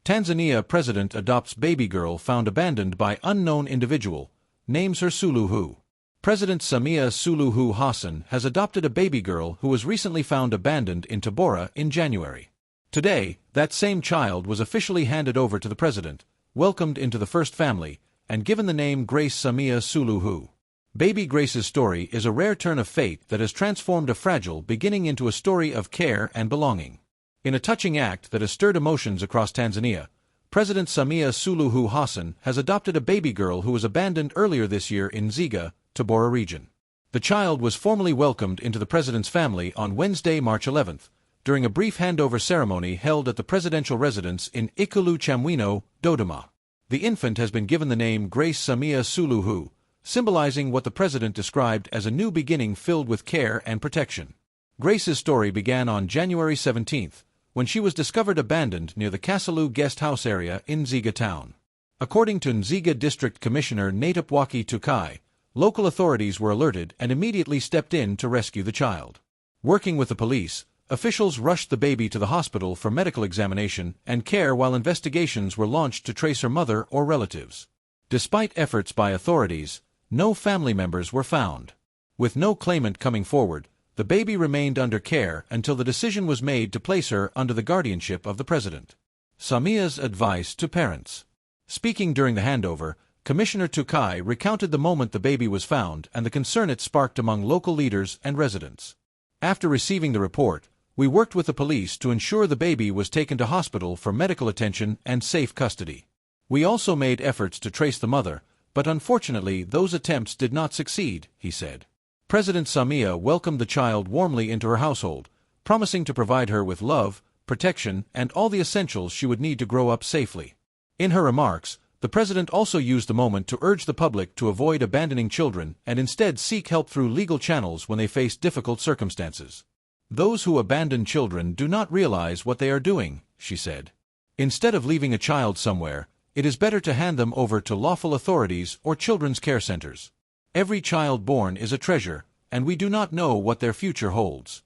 Tanzania president adopts baby girl found abandoned by unknown individual, names her Suluhu. President Samia Suluhu Hassan has adopted a baby girl who was recently found abandoned in Tabora in January. Today, that same child was officially handed over to the president, welcomed into the first family, and given the name Grace Samia Suluhu. Baby Grace's story is a rare turn of fate that has transformed a fragile beginning into a story of care and belonging. In a touching act that has stirred emotions across Tanzania, President Samia Suluhu Hassan has adopted a baby girl who was abandoned earlier this year in Nzega, Tabora region. The child was formally welcomed into the president's family on Wednesday, March 11th, during a brief handover ceremony held at the presidential residence in Ikulu Chamwino, Dodoma. The infant has been given the name Grace Samia Suluhu, symbolizing what the president described as a new beginning filled with care and protection. Grace's story began on January 17th, when she was discovered abandoned near the Kasalu guest house area in Nzega town. According to Nzega District Commissioner Natapwaki Tukai, local authorities were alerted and immediately stepped in to rescue the child. Working with the police, officials rushed the baby to the hospital for medical examination and care while investigations were launched to trace her mother or relatives. Despite efforts by authorities, no family members were found. With no claimant coming forward, the baby remained under care until the decision was made to place her under the guardianship of the president. Samia's advice to parents. Speaking during the handover, Commissioner Tukai recounted the moment the baby was found and the concern it sparked among local leaders and residents. After receiving the report, we worked with the police to ensure the baby was taken to hospital for medical attention and safe custody. We also made efforts to trace the mother, but unfortunately those attempts did not succeed, he said. President Samia welcomed the child warmly into her household, promising to provide her with love, protection, and all the essentials she would need to grow up safely. In her remarks, the president also used the moment to urge the public to avoid abandoning children and instead seek help through legal channels when they face difficult circumstances. Those who abandon children do not realize what they are doing, she said. Instead of leaving a child somewhere, it is better to hand them over to lawful authorities or children's care centers. Every child born is a treasure, and we do not know what their future holds.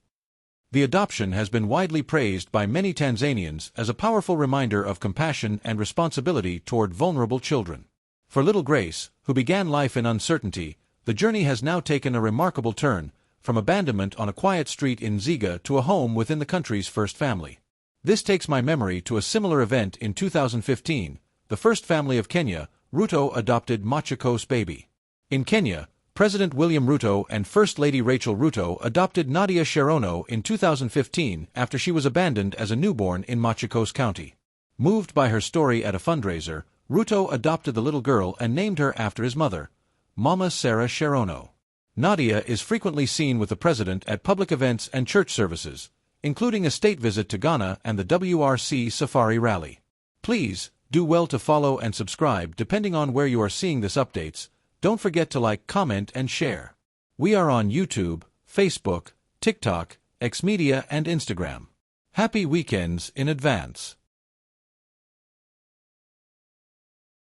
The adoption has been widely praised by many Tanzanians as a powerful reminder of compassion and responsibility toward vulnerable children. For little Grace, who began life in uncertainty, the journey has now taken a remarkable turn, from abandonment on a quiet street in Nzega to a home within the country's first family. This takes my memory to a similar event in 2015. The first family of Kenya, Ruto adopted Machakos baby. In Kenya, President William Ruto and First Lady Rachel Ruto adopted Nadia Cherono in 2015 after she was abandoned as a newborn in Machakos County. Moved by her story at a fundraiser, Ruto adopted the little girl and named her after his mother, Mama Sarah Cherono. Nadia is frequently seen with the president at public events and church services, including a state visit to Ghana and the WRC Safari Rally. Please, do well to follow and subscribe depending on where you are seeing this updates. Don't forget to like, comment, and share. We are on YouTube, Facebook, TikTok, Xmedia, and Instagram. Happy weekends in advance.